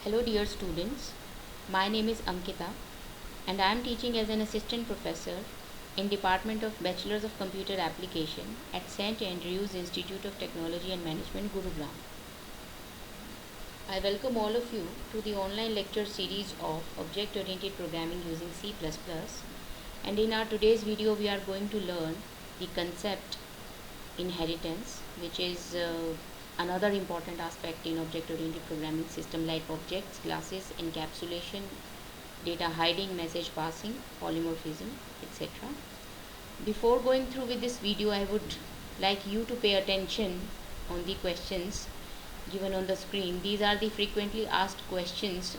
Hello dear students, my name is Ankita and I am teaching as an assistant professor in Department of Bachelors of Computer Application at St. Andrews Institute of Technology and Management, Gurugram. I welcome all of you to the online lecture series of Object-Oriented Programming using C++, and in our today's video we are going to learn the concept inheritance, which is another important aspect in object-oriented programming system like objects, classes, encapsulation, data hiding, message passing, polymorphism, etc. Before going through with this video, I would like you to pay attention on the questions given on the screen. These are the frequently asked questions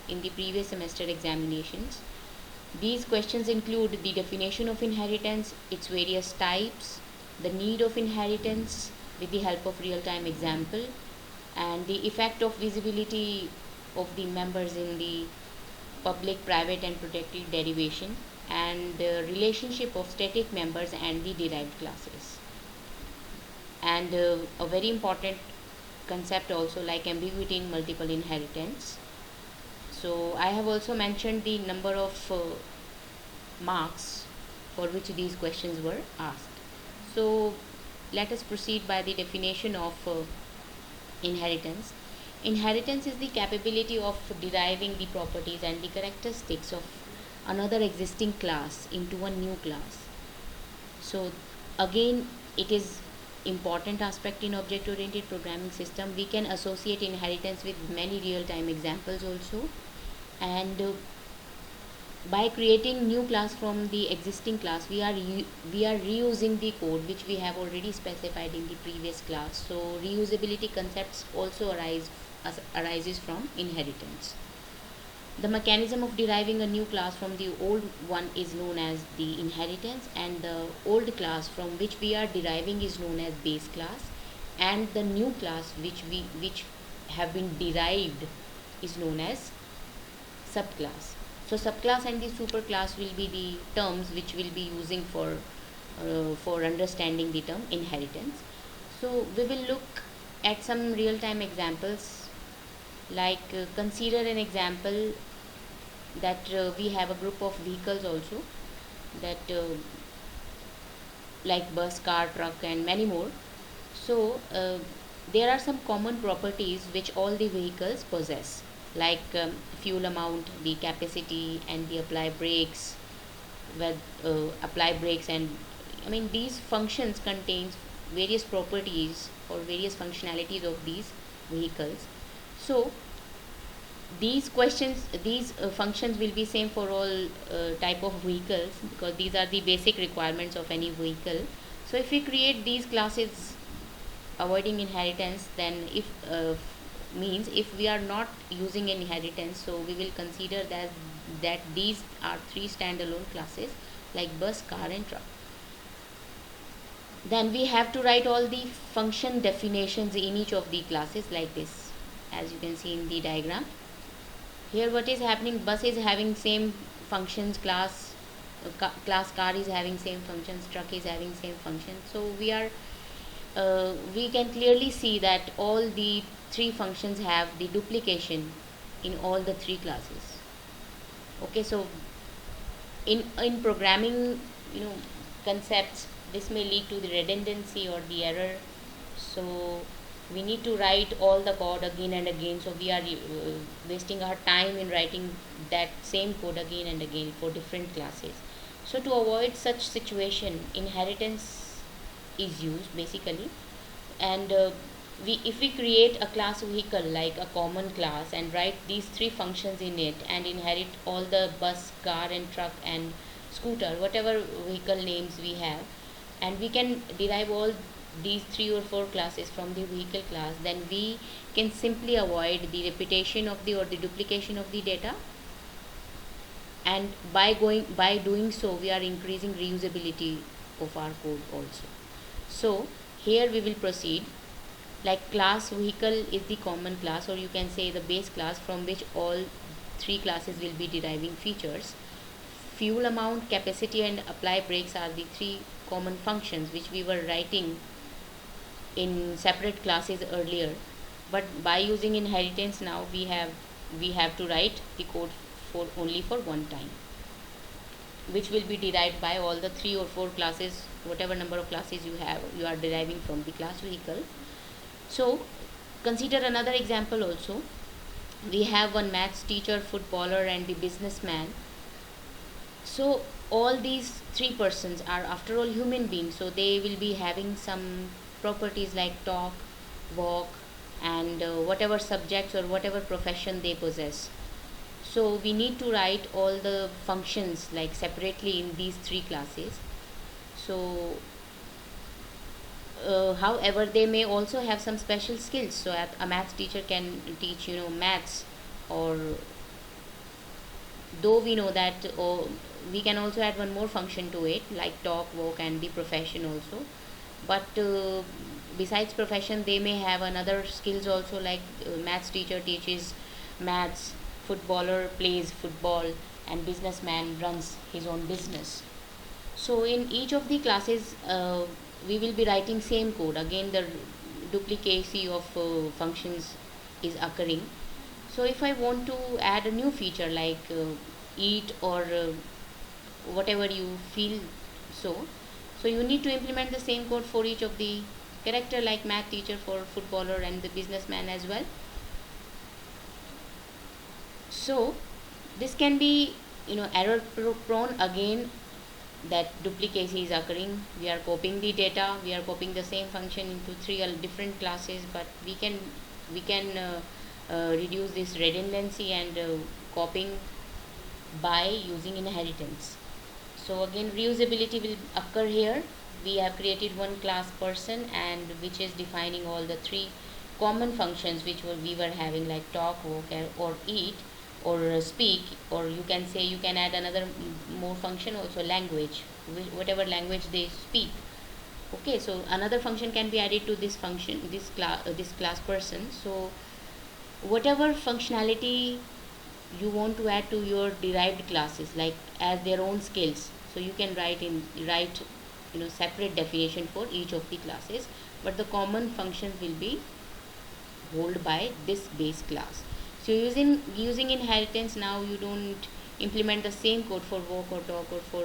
in the previous semester examinations. These questions include the definition of inheritance, its various types, the need of inheritance with the help of real-time example, and the effect of visibility of the members in the public, private and protected derivation, and the relationship of static members and the derived classes. And a very important concept also like ambiguity in multiple inheritance. So I have also mentioned the number of marks for which these questions were asked. So let us proceed by the definition of inheritance. Inheritance is the capability of deriving the properties and the characteristics of another existing class into a new class. So again, it is important aspect in object oriented programming system. We can associate inheritance with many real time examples also, and by creating new class from the existing class, we are reusing the code which we have already specified in the previous class. So reusability concepts also arises from inheritance. The mechanism of deriving a new class from the old one is known as the inheritance, and the old class from which we are deriving is known as base class, and the new class which have been derived is known as subclass. So subclass and the superclass will be the terms which we'll be using for understanding the term inheritance. So we will look at some real-time examples, like consider an example that we have a group of vehicles also, that like bus, car, truck and many more. So there are some common properties which all the vehicles possess, like fuel amount, the capacity and the apply brakes, with apply brakes, and I mean these functions contains various properties or various functionalities of these vehicles. So these functions will be same for all type of vehicles, because these are the basic requirements of any vehicle. So if we create these classes avoiding inheritance, then if we are not using inheritance, so we will consider that these are three standalone classes like bus, car and truck. Then we have to write all the function definitions in each of the classes like this, as you can see in the diagram. Here what is happening, bus is having same functions, class car is having same functions, truck is having same functions. So we can clearly see that all the three functions have the duplication in all the three classes. Okay, so in programming, concepts, this may lead to the redundancy or the error. So we need to write all the code again and again, so we are wasting our time in writing that same code again and again for different classes. So to avoid such situation, inheritance is used basically, and if we create a class vehicle like a common class and write these three functions in it and inherit all the bus, car and truck and scooter, whatever vehicle names we have, and we can derive all these three or four classes from the vehicle class, then we can simply avoid the repetition of the or the duplication of the data, and by doing so we are increasing reusability of our code also. So here we will proceed, like class vehicle is the common class, or you can say the base class from which all three classes will be deriving features. Fuel amount, capacity and apply brakes are the three common functions which we were writing in separate classes earlier, but by using inheritance now we have we have to write the code for only for one time, which will be derived by all the 3 or 4 classes, whatever number of classes you have, you are deriving from the class vehicle. So consider another example also. We have one maths teacher, footballer, and the businessman. So all these three persons are after all human beings, so they will be having some properties like talk, walk, and whatever subjects or whatever profession they possess. So we need to write all the functions like separately in these three classes. So however, they may also have some special skills. So a maths teacher can teach, maths, or though we know that, we can also add one more function to it like talk, walk, and the profession also. But besides profession, they may have another skills also, like maths teacher teaches maths, footballer plays football, and businessman runs his own business. So in each of the classes, we will be writing same code. Again, the duplicacy of functions is occurring. So if I want to add a new feature like eat, or whatever you feel, so you need to implement the same code for each of the character, like math teacher for footballer and the businessman as well. So this can be, error prone. Again, that duplicacy is occurring. We are copying the data, we are copying the same function into three different classes, but we can reduce this redundancy and copying by using inheritance. So again, reusability will occur here. We have created one class person, and which is defining all the three common functions which we were having, like talk, walk, or eat, or speak, or you can say you can add another more function also, language, whatever language they speak. Okay, so another function can be added to this function, this class person. So whatever functionality you want to add to your derived classes, like as their own skills, so you can write separate definition for each of the classes, but the common functions will be held by this base class. So using inheritance, now you don't implement the same code for walk or talk or for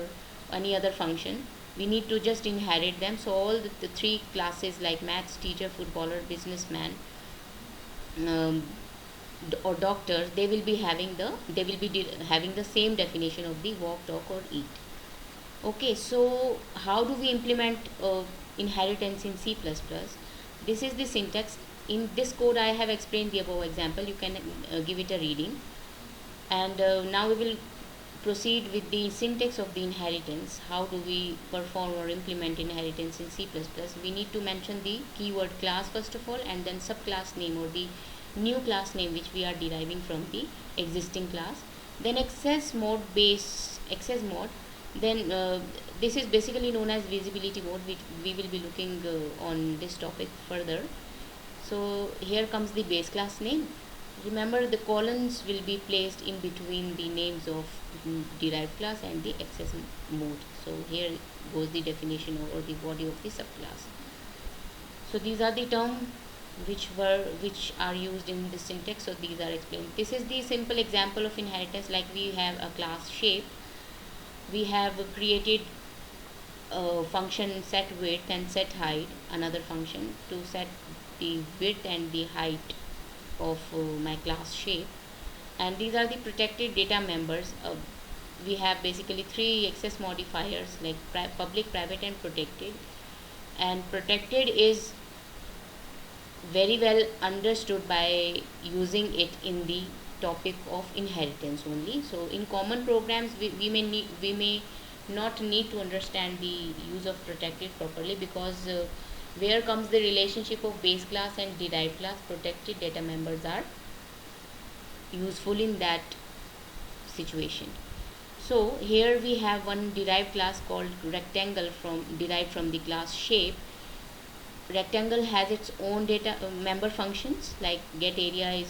any other function. We need to just inherit them. So all the three classes like maths teacher, footballer, businessman, um, or doctor, they will be having the same definition of the walk, talk, or eat. Okay, so how do we implement inheritance in C++? This is the syntax. In this code I have explained the above example. You can give it a reading. And now we will proceed with the syntax of the inheritance. How do we perform or implement inheritance in C++? We need to mention the keyword class first of all, and then subclass name or the new class name which we are deriving from the existing class. Then access mode, then this is basically known as visibility mode, which we will be looking on this topic further. So here comes the base class name. Remember, the colons will be placed in between the names of derived class and the access mode. So here goes the definition or the body of the subclass. So these are the terms which are used in the syntax. So these are explained. This is the simple example of inheritance. Like we have a class shape. We have created a function set width and set height, another function to set the width and the height of my class shape. And these are the protected data members. We have basically three access modifiers like public, private, and protected. And protected is very well understood by using it in the topic of inheritance only. So in common programs, we may not need to understand the use of protected properly, because where comes the relationship of base class and derived class, protected data members are useful in that situation. So here we have one derived class called rectangle derived from the class shape. Rectangle has its own data member functions, like get area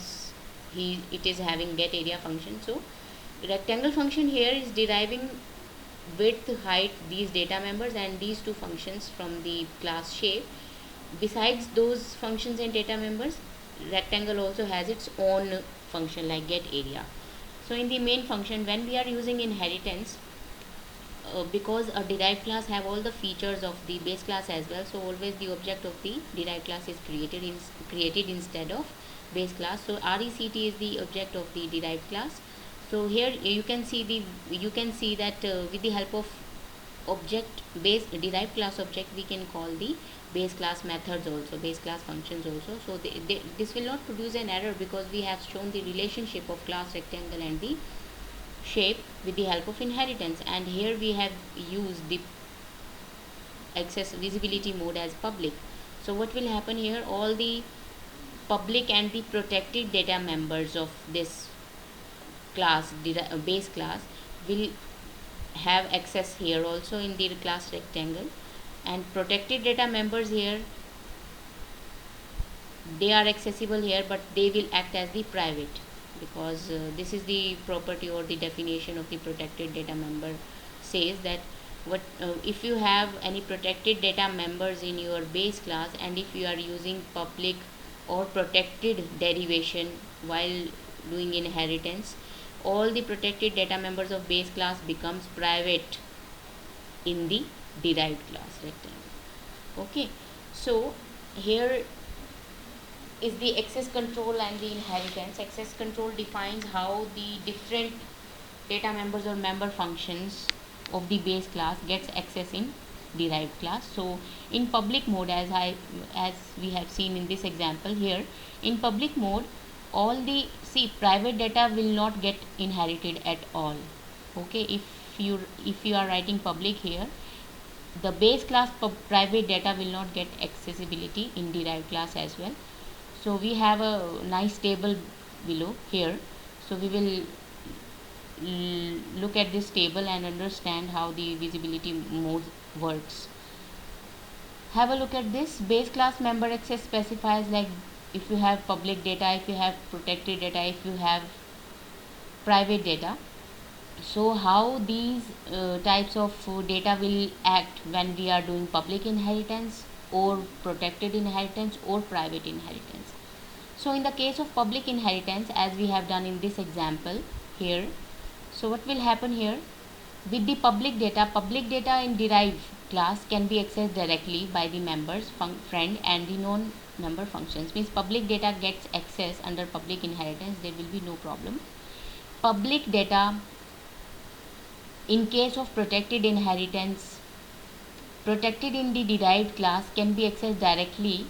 it is having get area function. So rectangle function here is deriving width, height, these data members, and these two functions from the class shape. Besides those functions and data members, rectangle also has its own function like get area. So in the main function, when we are using inheritance, because a derived class have all the features of the base class as well, so always the object of the derived class is created instead of base class. So RECT is the object of the derived class. So here you can see that with the help of object base derived class object, we can call the base class methods also, base class functions also. So this will not produce an error because we have shown the relationship of class rectangle and the shape with the help of inheritance. And here we have used the access visibility mode as public. So what will happen here, all the public and the protected data members of this class base class will have access here also in the class rectangle, and protected data members here, they are accessible here but they will act as the private, because this is the property or the definition of the protected data member, says that what if you have any protected data members in your base class, and if you are using public or protected derivation while doing inheritance, all the protected data members of base class becomes private in the derived class rectangle. Okay, so here is the access control and the inheritance. Access control defines how the different data members or member functions of the base class gets access in derived class. So in public mode, as we have seen in this example here, in public mode, all the private data will not get inherited at all. Okay, if you are writing public here, the base class private data will not get accessibility in derived class as well. So we have a nice table below here, so we will look at this table and understand how the visibility mode works. Have a look at this. Base class member access specifies like if you have public data, if you have protected data, if you have private data. So how these types of data will act when we are doing public inheritance or protected inheritance or private inheritance. So in the case of public inheritance, as we have done in this example here, so what will happen here, with the public data in derived class can be accessed directly by the members, friend and the non-member functions. Means public data gets access under public inheritance, there will be no problem. Public data in case of protected inheritance, protected in the derived class can be accessed directly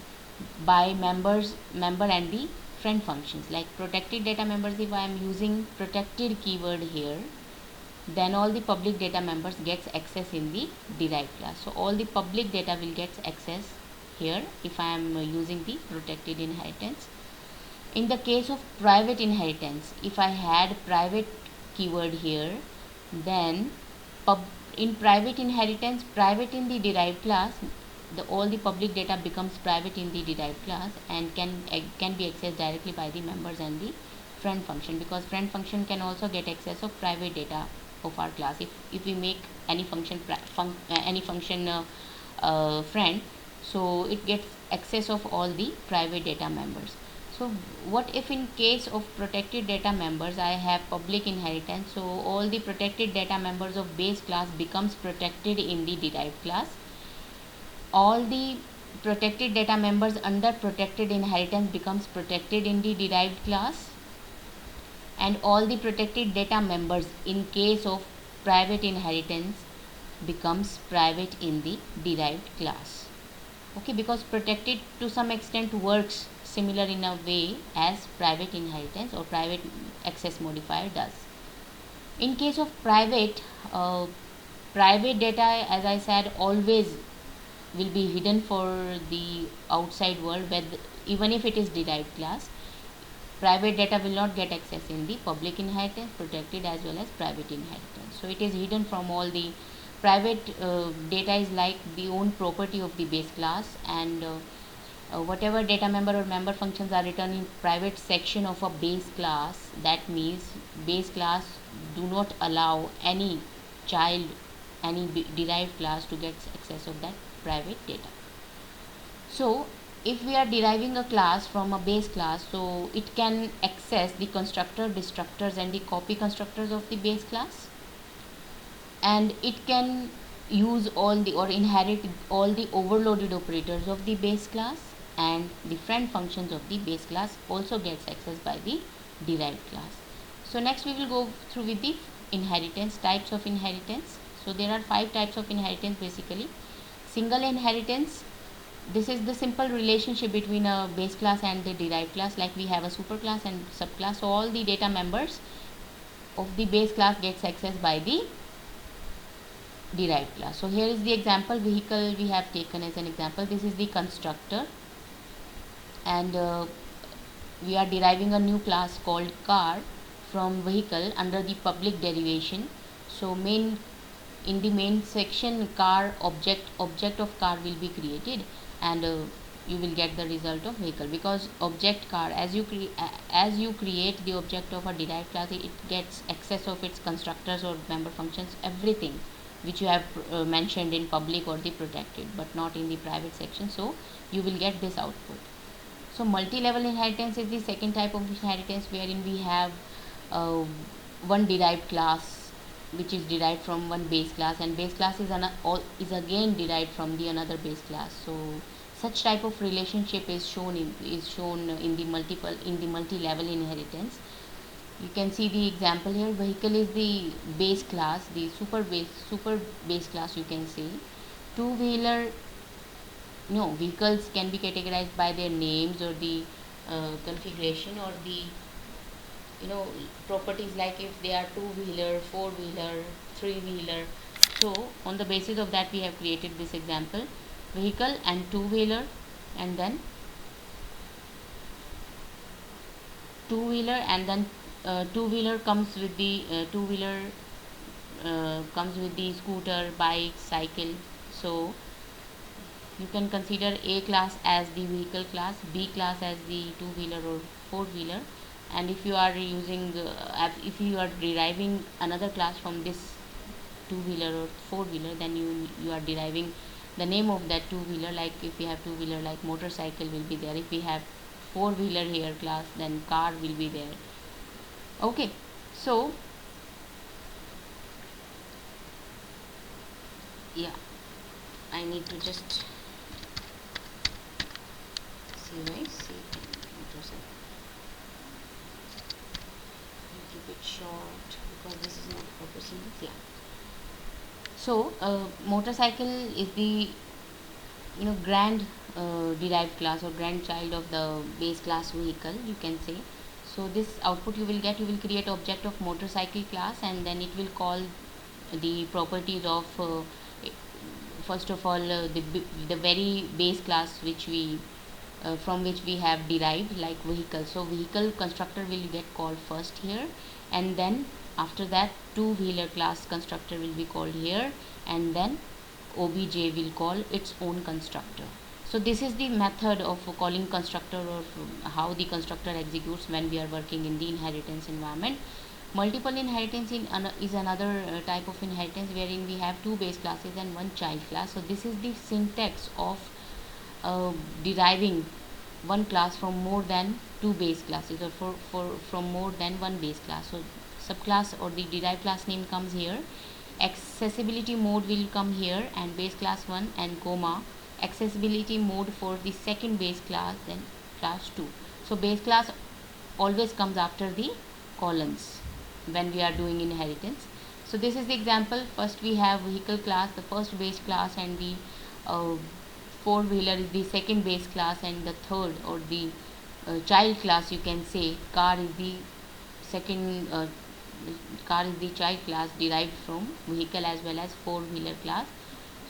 by member and the friend functions. Like protected data members, if I am using protected keyword here, then all the public data members gets access in the derived class. So all the public data will get access here if I am using the protected inheritance. In the case of private inheritance, if I had private keyword here, then in private inheritance, private in the derived class, all the public data becomes private in the derived class and can be accessed directly by the members and the friend function, because friend function can also get access of private data of our class. If we make any function friend, so it gets access of all the private data members. So what if in case of protected data members I have public inheritance, so all the protected data members of base class becomes protected in the derived class. All the protected data members under protected inheritance becomes protected in the derived class, and all the protected data members in case of private inheritance becomes private in the derived class. Okay, because protected to some extent works similar in a way as private inheritance or private access modifier does. In case of private data, as I said, always will be hidden for the outside world, even if it is derived class. Private data will not get access in the public inheritance, protected as well as private inheritance. So it is hidden from all the private data is like the own property of the base class, and whatever data member or member functions are written in private section of a base class, that means base class do not allow any child, any derived class to get access of that private data. So if we are deriving a class from a base class, so it can access the constructor, destructors and the copy constructors of the base class, and it can use all the or inherit all the overloaded operators of the base class, and the friend functions of the base class also gets accessed by the derived class. So next we will go through with the inheritance, types of inheritance. So there are 5 types of inheritance basically. Single inheritance, this is the simple relationship between a base class and the derived class, like we have a superclass and subclass. So all the data members of the base class gets accessed by the derived class. So here is the example vehicle we have taken as an example. This is the constructor, and we are deriving a new class called car from vehicle under the public derivation. So in the main section, car object of car will be created, and you will get the result of vehicle, because object car, as you create the object of a derived class, it gets access of its constructors or member functions, everything which you have mentioned in public or the protected, but not in the private section. So you will get this output. So multi-level inheritance is the second type of inheritance, wherein we have uh, one derived class which is derived from one base class, and base class is again derived from the another base class. So such type of relationship is shown in the multi-level inheritance. You can see the example here. Vehicle is the base class, the super base class, you can say. Two-wheeler, no, vehicles can be categorized by their names or the configuration or the properties, like if they are two-wheeler, four-wheeler, three-wheeler. So on the basis of that we have created this example, vehicle and two-wheeler, and then two-wheeler, and then two-wheeler comes with the scooter, bike, cycle. So you can consider A class as the vehicle class, B class as the two-wheeler or four-wheeler, and if you are if you are deriving another class from this two-wheeler or four-wheeler, then you are deriving the name of that two-wheeler. Like if we have two-wheeler, like motorcycle will be there. If we have four-wheeler here class, then car will be there. Okay, so yeah, I need to just keep it short because this is not focusing. Yeah. So motorcycle is the grand derived class or grandchild of the base class vehicle, you can say. So this output you will create object of motorcycle class, and then it will call the properties of first of all the very base class which we from which we have derived, like vehicle. So vehicle constructor will get called first here, and then after that two-wheeler class constructor will be called here, and then obj will call its own constructor. So this is the method of calling constructor, or how the constructor executes when we are working in the inheritance environment. Multiple inheritance is another type of inheritance, wherein we have two base classes and one child class. So this is the syntax of deriving one class from more than two base classes, or from more than one base class. So subclass or the derived class name comes here, accessibility mode will come here, and base class 1 and comma accessibility mode for the second base class, then class 2. So base class always comes after the columns when we are doing inheritance. So this is the example. First we have vehicle class, the first base class, and the four-wheeler is the second base class, and the third or the child class, you can say, car is the second car is the child class derived from vehicle as well as four-wheeler class.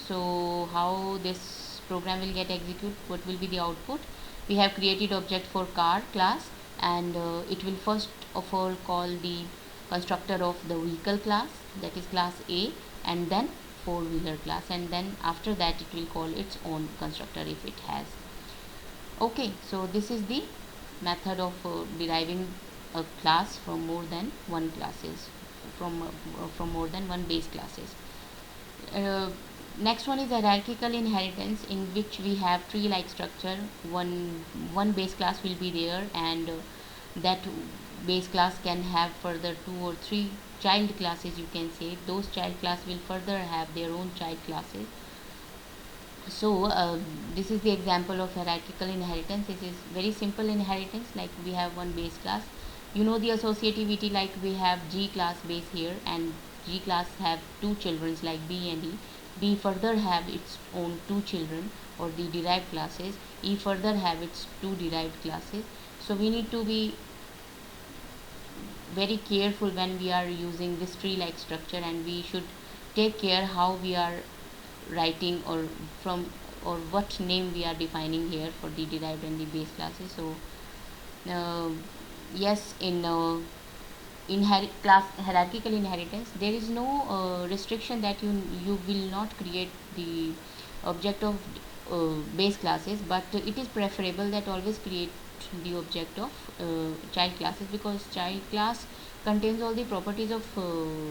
So how this program will get executed, what will be the output? We have created object for car class, and it will first of all call the constructor of the vehicle class, that is class A, and then four-wheeler class, and then after that it will call its own constructor if it has. Okay, so this is the method of deriving a class from more than one classes, from more than one base classes. Next one is hierarchical inheritance, in which we have tree like structure. One base class will be there, and that base class can have further 2 or 3 child classes, you can say. Those child class will further have their own child classes. So this is the example of hierarchical inheritance. It is very simple inheritance, like we have one base class. You know the associativity, like we have G class base here, and G class have two children like B and E. B further have its own two children, or the derived classes. E further have its two derived classes. So we need to be very careful when we are using this tree like structure, and we should take care how we are writing, or from, or what name we are defining here for the derived and the base classes. So uh, yes, in class hierarchical inheritance, there is no restriction that you will not create the object of base classes, but it is preferable that always create the object of child classes, because child class contains all the properties of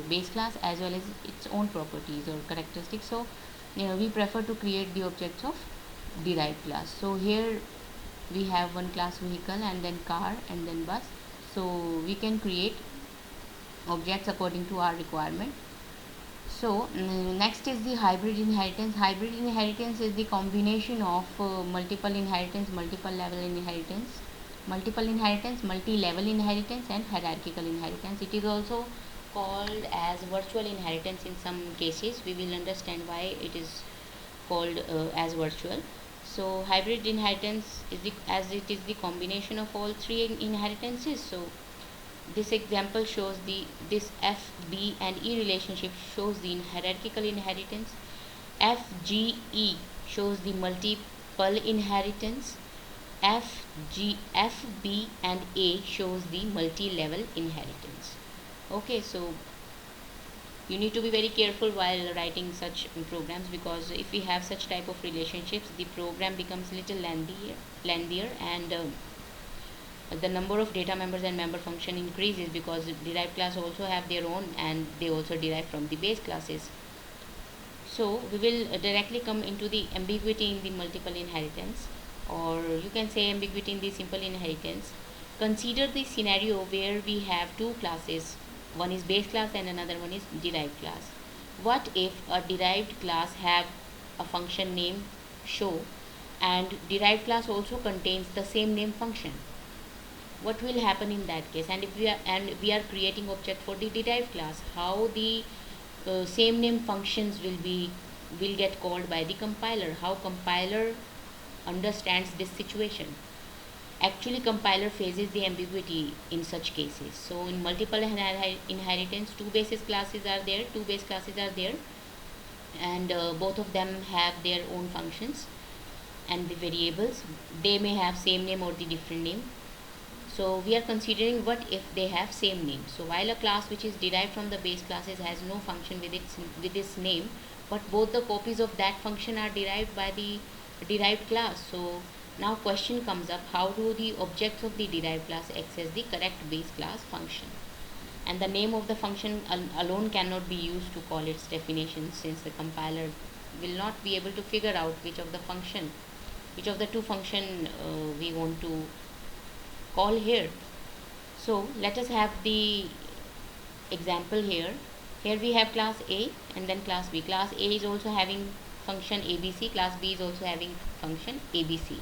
base class as well as its own properties or characteristics. So we prefer to create the objects of derived class. So here we have one class vehicle, and then car, and then bus. So we can create objects according to our requirement. So next is the hybrid inheritance. Hybrid inheritance is the combination of multiple inheritance, multiple level inheritance, multi-level inheritance, and hierarchical inheritance. It is also called as virtual inheritance in some cases. We will understand why it is called as virtual. So hybrid inheritance is as it is the combination of all three inheritances. So this example shows this F, B and E relationship shows the hierarchical inheritance. F, G, E shows the multiple inheritance. F, G, F, B and A shows the multi-level inheritance. Okay, so you need to be very careful while writing such programs, because if we have such type of relationships, the program becomes little lengthier, and the number of data members and member function increases, because derived class also have their own, and they also derive from the base classes. So we will directly come into the ambiguity in the multiple inheritance, or you can say ambiguity in the simple inheritance. Consider the scenario where we have two classes, one is base class and another one is derived class. What if a derived class have a function name show, and derived class also contains the same name function? What will happen in that case? And if we are creating object for the derived class, how the same name functions will get called by the compiler? How compiler understands this situation? Actually, compiler faces the ambiguity in such cases. So in multiple inheritance, two base classes are there, and both of them have their own functions and the variables. They may have same name or the different name. So we are considering what if they have same name. So while a class which is derived from the base classes has no function with its name, but both the copies of that function are derived by the derived class. So now question comes up, how do the objects of the derived class access the correct base class function? And the name of the function alone cannot be used to call its definition, since the compiler will not be able to figure out which of the two function we want to call here. So let us have the example here. Here we have class A and then class B. Class A is also having function ABC, class B is also having function ABC.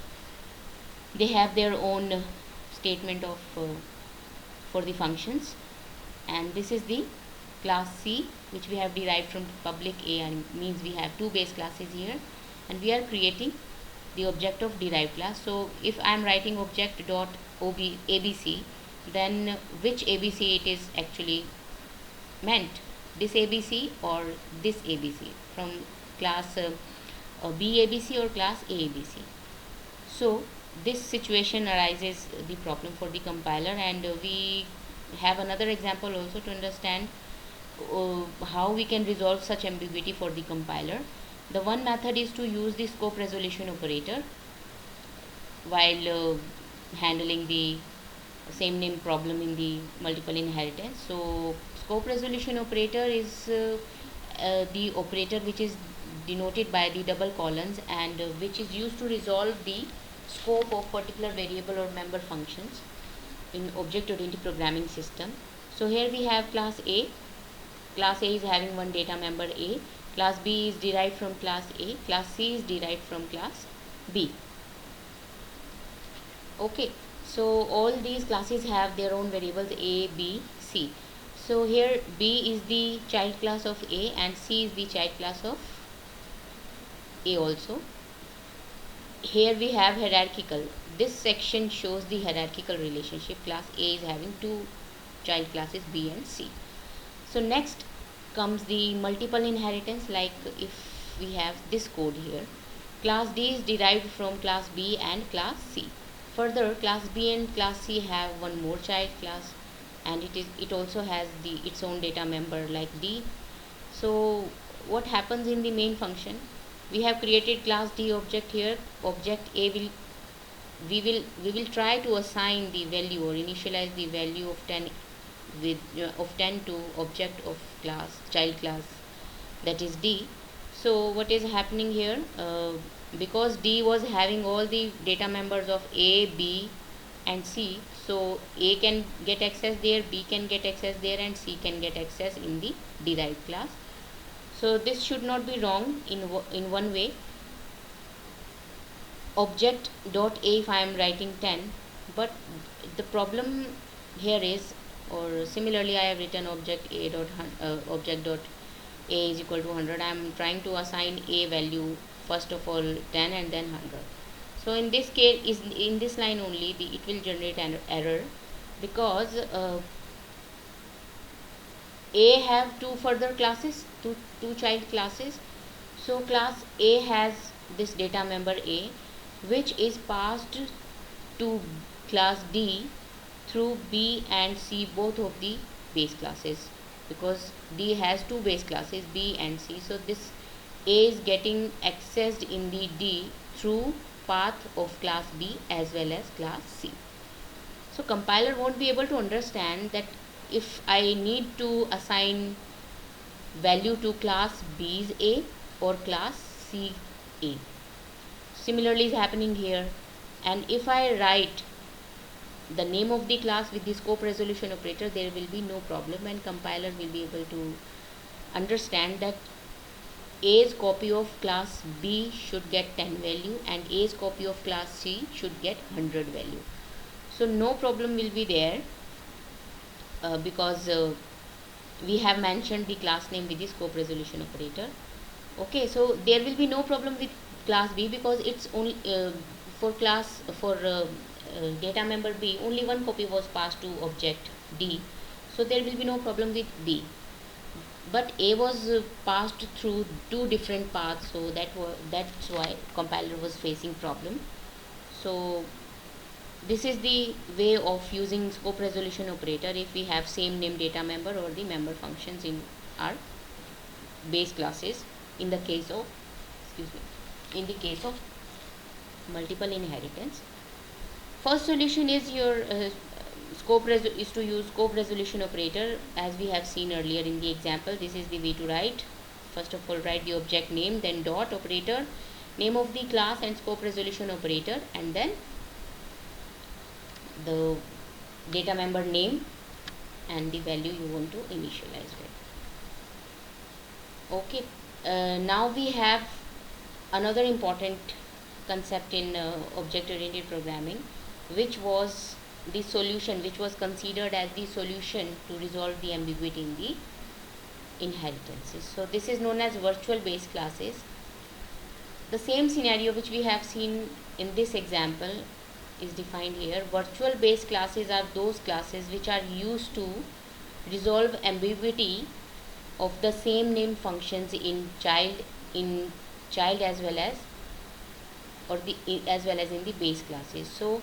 They have their own statement of for the functions, and this is the class C, which we have derived from public A, and means we have two base classes here, and we are creating the object of derived class. So if I am writing object dot ABC, then which ABC it is actually meant, this ABC or this ABC, from class B ABC or class A ABC. So this situation arises the problem for the compiler, and we have another example also to understand how we can resolve such ambiguity for the compiler. The one method is to use the scope resolution operator while handling the same name problem in the multiple inheritance. So scope resolution operator is the operator which is denoted by the double colons, and which is used to resolve the scope of particular variable or member functions in object-oriented programming system. So here we have class A. Class A is having one data member A. Class B is derived from class A. Class C is derived from class B. Okay, so all these classes have their own variables A, B, C. So here B is the child class of A and C is the child class of A also. Here we have hierarchical. This section shows the hierarchical relationship. Class A is having two child classes B and C. So next comes the multiple inheritance. Like if we have this code here, class D is derived from class B and class C. Further, class B and class C have one more child class, and it also has its own data member like D. So what happens in the main function? We have created class D object here. Object A we will try to assign the value or initialize the value of 10 of 10 to object of class child class, that is D. So what is happening here? Because D was having all the data members of A, B and C, so A can get access there, B can get access there, and C can get access in the derived class. So this should not be wrong in one way. Object dot A, if I am writing 10, but the problem here is, or similarly I have written object A dot object dot A is equal to 100. I am trying to assign A value first of all 10 and then 100. So in this case, in this line only, it will generate an error, because A have two further classes, two child classes. So class A has this data member A, which is passed to class D through B and C, both of the base classes, because D has two base classes B and C. So this A is getting accessed in the D through path of class B as well as class C. So compiler won't be able to understand that if I need to assign value to class B's A or class C A. Similarly is happening here, and if I write the name of the class with the scope resolution operator, there will be no problem, and compiler will be able to understand that A's copy of class B should get 10 value and A's copy of class C should get 100 value. So no problem will be there, because we have mentioned the class name with the scope resolution operator. Okay, so there will be no problem with class B, because it's only for data member B, only one copy was passed to object D, so there will be no problem with B. But A was passed through two different paths, so that's why compiler was facing problem. So this is the way of using scope resolution operator if we have same name data member or the member functions in our base classes in the case of multiple inheritance. First solution is your is to use scope resolution operator, as we have seen earlier in the example. This is the way to write. First of all, write the object name, then dot operator, name of the class and scope resolution operator, and then the data member name and the value you want to initialize with. Okay, now we have another important concept in object oriented programming, which was the solution, which was considered as the solution to resolve the ambiguity in the inheritances. So this is known as virtual base classes. The same scenario which we have seen in this example is defined here. Virtual base classes are those classes which are used to resolve ambiguity of the same name functions in child as well as in the base classes. So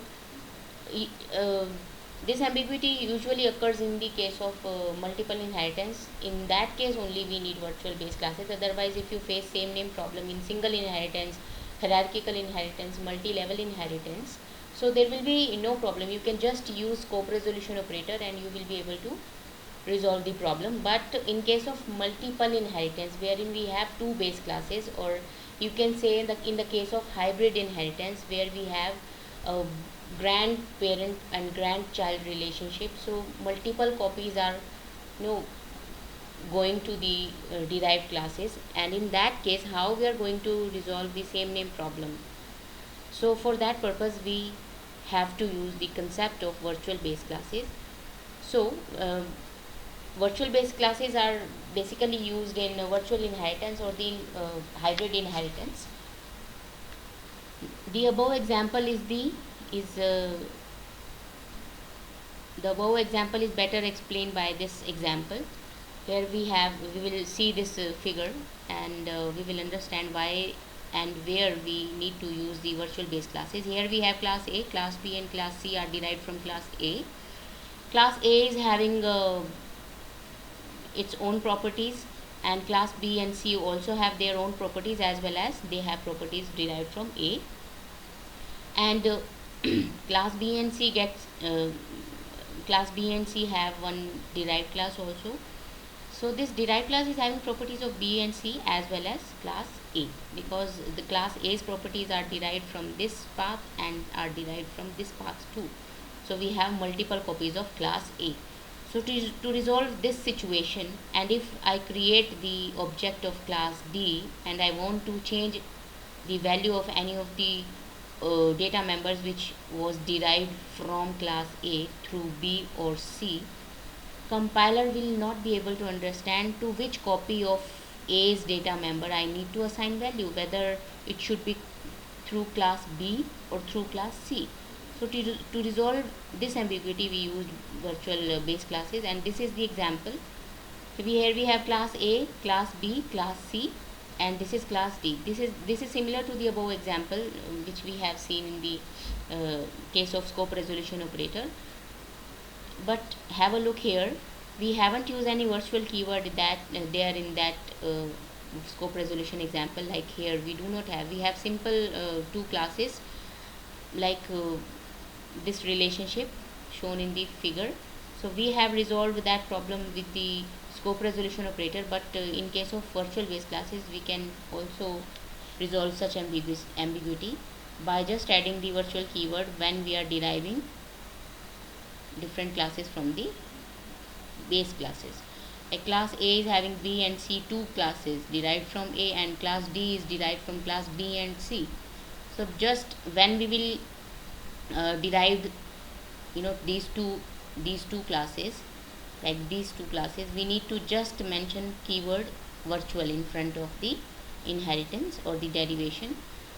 this ambiguity usually occurs in the case of multiple inheritance. In that case only we need virtual base classes. Otherwise, if you face same name problem in single inheritance, hierarchical inheritance, multi-level inheritance, so there will be no problem. You can just use scope resolution operator and you will be able to resolve the problem. But in case of multiple inheritance, wherein we have two base classes, or you can say in the case of hybrid inheritance, where we have a grandparent and grandchild relationship, so multiple copies are, you know, going to the derived classes, and in that case how we are going to resolve the same name problem. So for that purpose we have to use the concept of virtual base classes. So virtual base classes are basically used in virtual inheritance or the hybrid inheritance. The above example is the above example is better explained by this example. Here we will see this figure, and we will understand why and where we need to use the virtual base classes. Here we have class A, class B and class C are derived from class A. Class A is having its own properties, and class B and C also have their own properties, as well as they have properties derived from A. And class B and C gets class B and C have one derived class also. So this derived class is having properties of B and C as well as class A, because the class A's properties are derived from this path and are derived from this path too. So we have multiple copies of class A. So to resolve this situation, and if I create the object of class D and I want to change the value of any of the data members which was derived from class A through B or C, compiler will not be able to understand to which copy of A's data member I need to assign value, whether it should be through class B or through class C. So to resolve this ambiguity, we used virtual base classes, and this is the example. So here we have class A, class B, class C, and this is class D. This is similar to the above example which we have seen in the case of scope resolution operator. But have a look here, we haven't used any virtual keyword that there in that scope resolution example. Like here we do not have, we have simple two classes, like this relationship shown in the figure. So we have resolved that problem with the scope resolution operator, but in case of virtual base classes we can also resolve such ambiguity by just adding the virtual keyword when we are deriving different classes from the base classes. A class A is having B and C, two classes derived from A, and class D is derived from class B and C. So just when we will derive, you know, these two classes, like these two classes, we need to just mention keyword virtual in front of the inheritance or the derivation.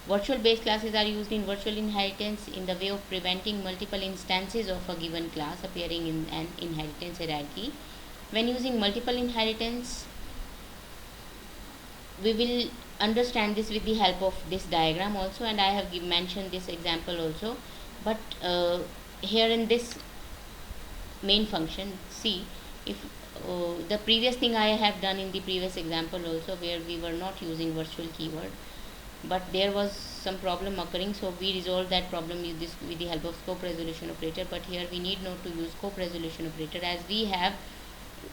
Virtual base classes are used in virtual inheritance in the way of preventing multiple instances of a given class appearing in an inheritance hierarchy. When using multiple inheritance, we will understand this with the help of this diagram also, and I have mentioned this example also. But here in this main function, see, if the previous thing I have done in the previous example also, where we were not using virtual keyword, but there was some problem occurring, so we resolved that problem with the help of scope resolution operator. But here we need not to use scope resolution operator, as we have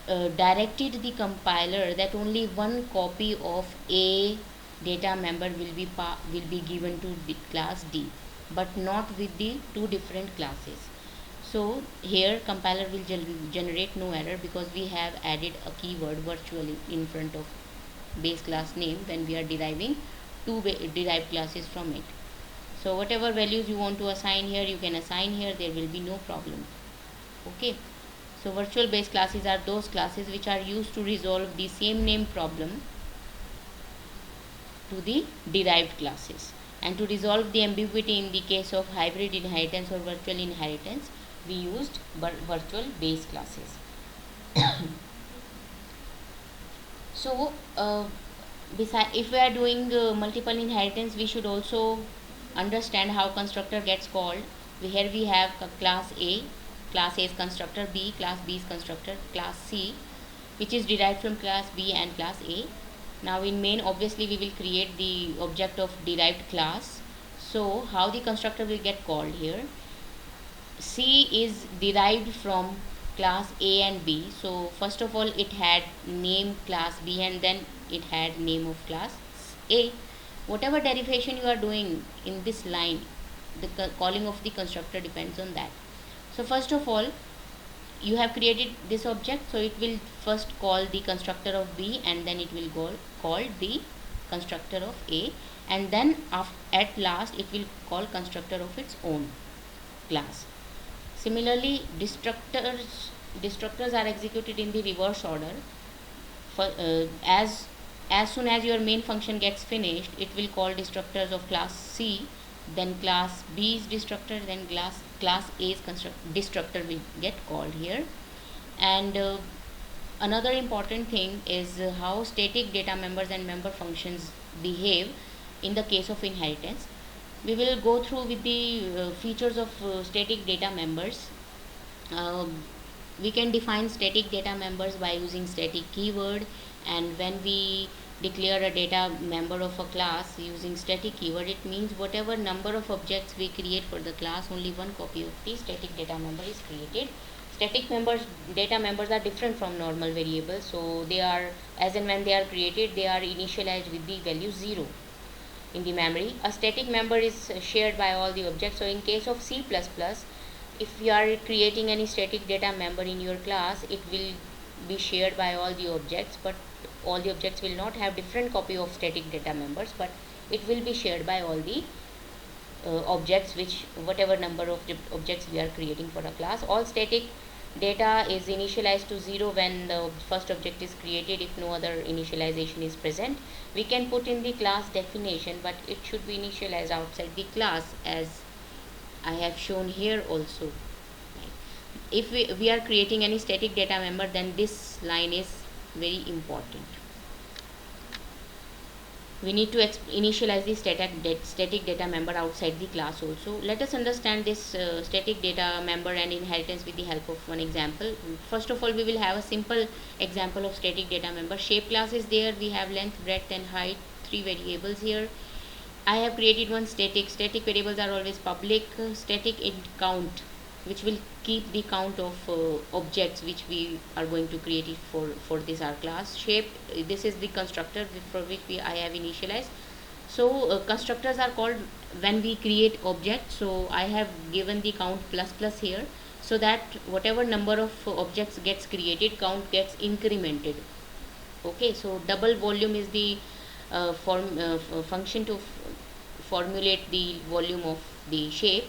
directed the compiler that only one copy of A data member will be given to the class D, but not with the two different classes. So here compiler will generate no error, because we have added a keyword virtually in front of base class name when we are deriving two derived classes from it. So whatever values you want to assign here, you can assign here, there will be no problem. Okay, so virtual base classes are those classes which are used to resolve the same name problem to the derived classes. And to resolve the ambiguity in the case of hybrid inheritance or virtual inheritance, we used virtual base classes. So if we are doing multiple inheritance, we should also understand how constructor gets called. Here we have class A, class A's constructor, B, class B's constructor, class C, which is derived from class B and class A. Now in main, obviously we will create the object of derived class. So how the constructor will get called here? C is derived from class A and B. So first of all it had name class B and then it had name of class A. Whatever derivation you are doing in this line, the calling of the constructor depends on that. So first of all, you have created this object, so it will first call the constructor of B and then it will call the constructor of A, and then at last it will call constructor of its own class. Similarly, destructors are executed in the reverse order. For, as soon as your main function gets finished, it will call destructors of class C, then class B's destructor, then class A's destructor will get called here. And another important thing is how static data members and member functions behave in the case of inheritance. We will go through with the features of static data members. We can define static data members by using static keyword, and when we declare a data member of a class using static keyword, it means whatever number of objects we create for the class, only one copy of the static data member is created. Static data members are different from normal variables, so they are, as and when they are created, they are initialized with the value 0 in the memory. A static member is shared by all the objects. So in case of C++, if you are creating any static data member in your class, it will be shared by all the objects, but all the objects will not have different copy of static data members, but it will be shared by all the objects, which whatever number of objects we are creating for a class. All static data is initialized to 0 when the first object is created. If no other initialization is present, we can put in the class definition, but it should be initialized outside the class, as I have shown here also. If we are creating any static data member, then this line is very important. We need to initialize the static data member outside the class also. Let us understand this static data member and inheritance with the help of one example. First of all, we will have a simple example of static data member. Shape class is there. We have length, breadth and height, 3 variables here. I have created one static variables are always public. Static int count, which will keep the count of objects which we are going to create it for this our class. Shape, this is the constructor for which I have initialized. So constructors are called when we create objects. So I have given the count plus here, so that whatever number of objects gets created, count gets incremented. Okay, so double volume is the function to formulate the volume of the shape.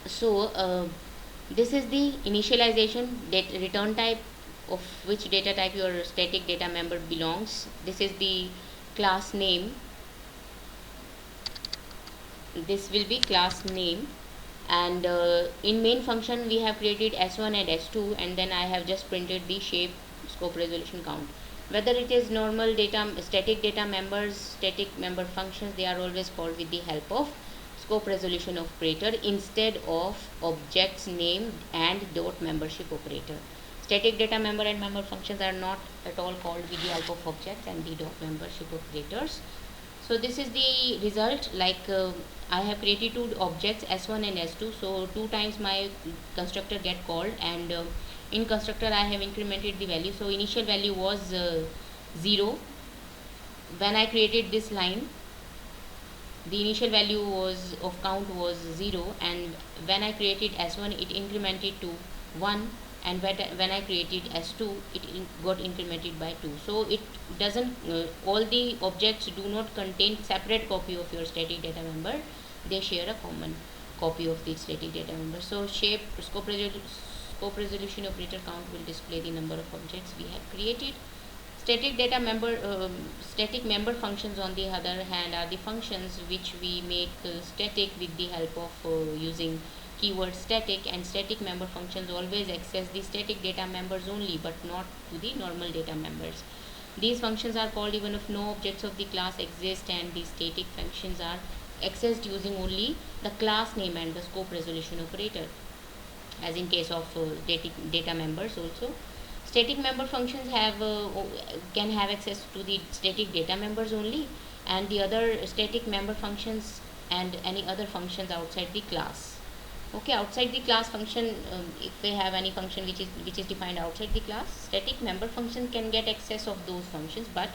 So this is the initialization return type of which data type your static data member belongs. This is the class name. This will be class name, and in main function we have created S1 and S2, and then I have just printed the shape, scope, resolution, count. Whether it is normal data, static data members, static member functions, they are always called with the help of scope resolution operator instead of objects name and dot membership operator. Static data member and member functions are not at all called with the help of objects and the dot membership operators. So this is the result. Like I have created 2 objects S1 and S2, so 2 times my constructor get called, and in constructor I have incremented the value. So initial value was 0 when I created this line. The initial value of count was 0, and when I created S1 it incremented to 1, and when I created S2 it got incremented by 2. So it doesn't all the objects do not contain separate copy of your static data member, they share a common copy of the static data member. So shape, scope resolution operator count will display the number of objects we have created. Static data member, static member functions on the other hand are the functions which we make static with the help of using keyword static, and static member functions always access the static data members only, but not to the normal data members. These functions are called even if no objects of the class exist, and the static functions are accessed using only the class name and the scope resolution operator, as in case of data members also. Static member functions can have access to the static data members only, and the other static member functions and any other functions outside the class. Okay, outside the class function, if we have any function which is defined outside the class, static member function can get access of those functions, but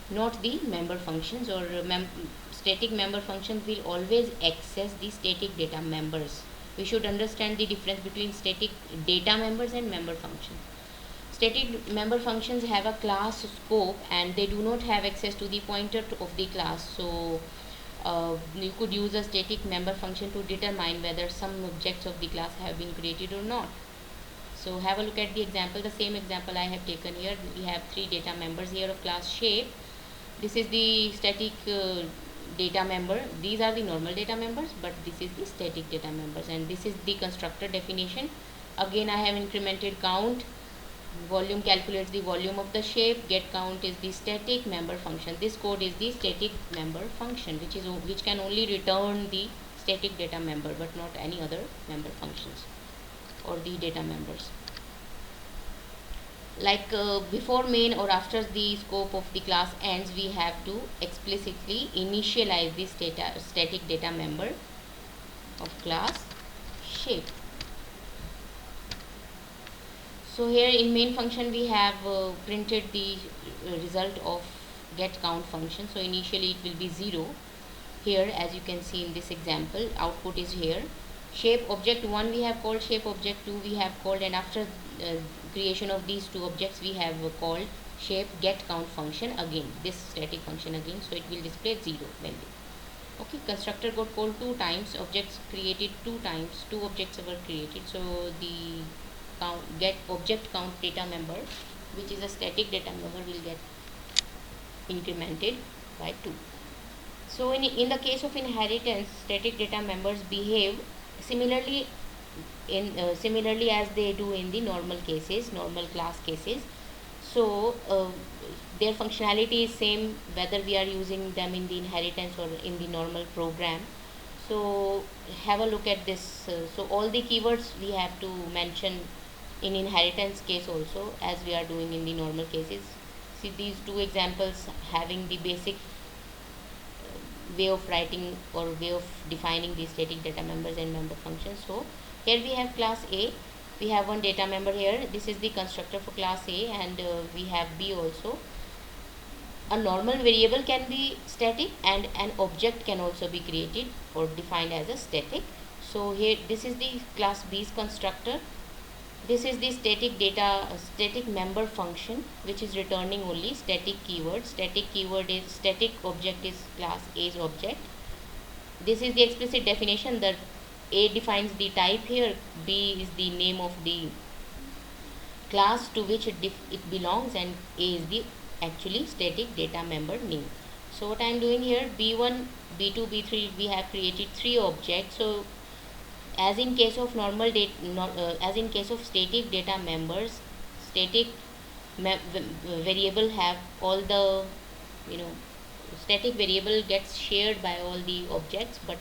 not the member functions, or static member functions will always access the static data members. We should understand the difference between static data members and member functions. Static member functions have a class scope and they do not have access to the pointer of the class. So you could use a static member function to determine whether some objects of the class have been created or not. So have a look at the example, the same example I have taken here. We have three data members here of class shape. This is the static data member. These are the normal data members, but this is the static data members, and this is the constructor definition. Again, I have incremented count. Volume calculates the volume of the shape. Get count is the static member function. This code is the static member function, which can only return the static data member, but not any other member functions or the data members. Like before main or after the scope of the class ends, we have to explicitly initialize the static data member of class shape. So here in main function we have printed the result of get count function. So initially it will be 0. Here, as you can see in this example, output is here. Shape object 1 we have called, shape object 2 we have called, and after creation of these two objects we have called shape get count function again, this static function again. So it will display 0 value. Okay, constructor got called 2 times, objects created 2 times, 2 objects were created. So the get object count data member, which is a static data member, will get incremented by 2. So in the case of inheritance, static data members behave similarly similarly as they do in the normal cases, normal class cases. So their functionality is same whether we are using them in the inheritance or in the normal program. So have a look at this. So all the keywords we have to mention in inheritance case also, as we are doing in the normal cases. See these two examples having the basic way of writing or way of defining these static data members and member functions. So here we have class A, we have one data member here. This is the constructor for class A, and we have B also. A normal variable can be static and an object can also be created or defined as a static. So here this is the class B's constructor. This is the static member function, which is returning only static keyword. Static object is class A's object. This is the explicit definition that A defines the type here, B is the name of the class to which it belongs, and A is the actually static data member name. So what I am doing here, B1, B2, B3, we have created 3 objects. So as in case of as in case of static data members, static variable have all the static variable gets shared by all the objects, but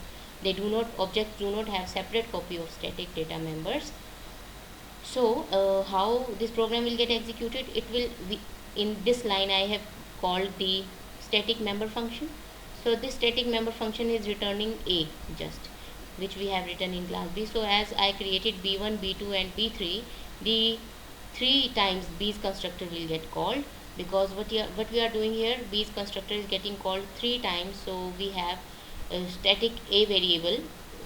objects do not have separate copy of static data members. So how this program will get executed, it will be in this line I have called the static member function. So this static member function is returning A, just which we have written in class B. So as I created B1, B2 and B3, the 3 times B's constructor will get called, because what we are doing here, B's constructor is getting called 3 times. So we have a static A variable,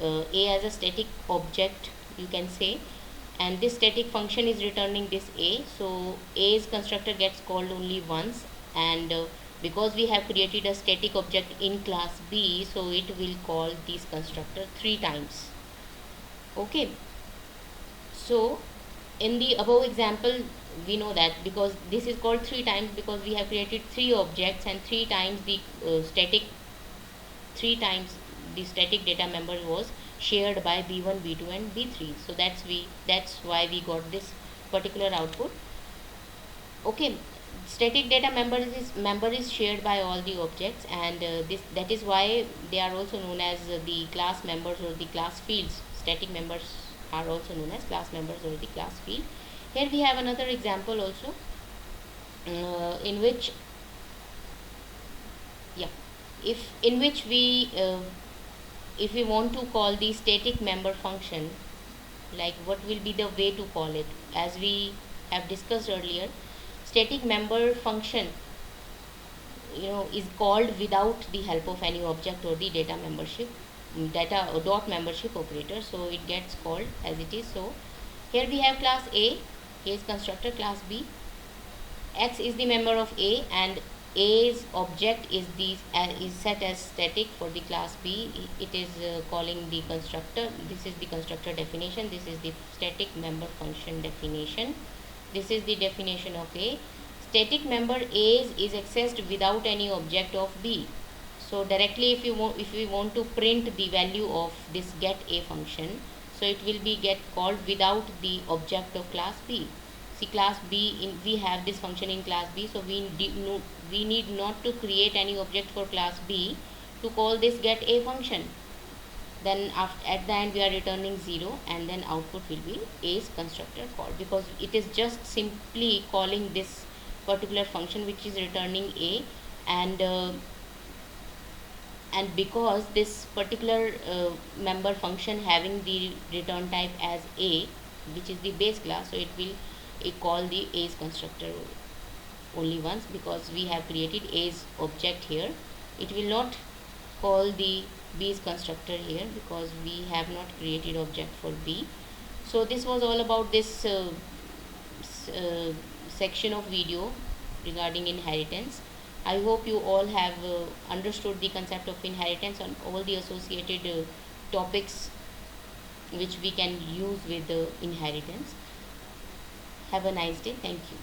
A as a static object you can say, and this static function is returning this A. So A's constructor gets called only once, and because we have created a static object in class B, so it will call this constructor 3 times. Okay, so in the above example we know that because this is called 3 times, because we have created 3 objects and 3 times the static data member was shared by B1, B2 and B3. So that's why we got this particular output. Okay, static data member is shared by all the objects, and that is why they are also known as the class members or the class fields. Static members are also known as class members or the class field. Here we have another example also, in which we if we want to call the static member function, like what will be the way to call it? As we have discussed earlier, static member function is called without the help of any object or the data membership data or dot membership operator, so it gets called as it is. So here we have class A is constructor, class B. X is the member of A, and A's object is set as static for the class B. It is calling the constructor. This is the constructor definition. This is the static member function definition. This is the definition of A. Static member A is accessed without any object of B. So directly, if we want to print the value of this get A function, so it will be get called without the object of class B. See, class B, we have this function in class B, so we need not to create any object for class B to call this get A function. Then at the end we are returning 0, and then output will be A's constructor call, because it is just simply calling this particular function which is returning A, and because this particular member function having the return type as A, which is the base class, so it will call the A's constructor only once, because we have created A's object here. It will not call the B's constructor here because we have not created object for B. So this was all about this section of video regarding inheritance. I hope you all have understood the concept of inheritance and all the associated topics which we can use with inheritance. Have a nice day. Thank you.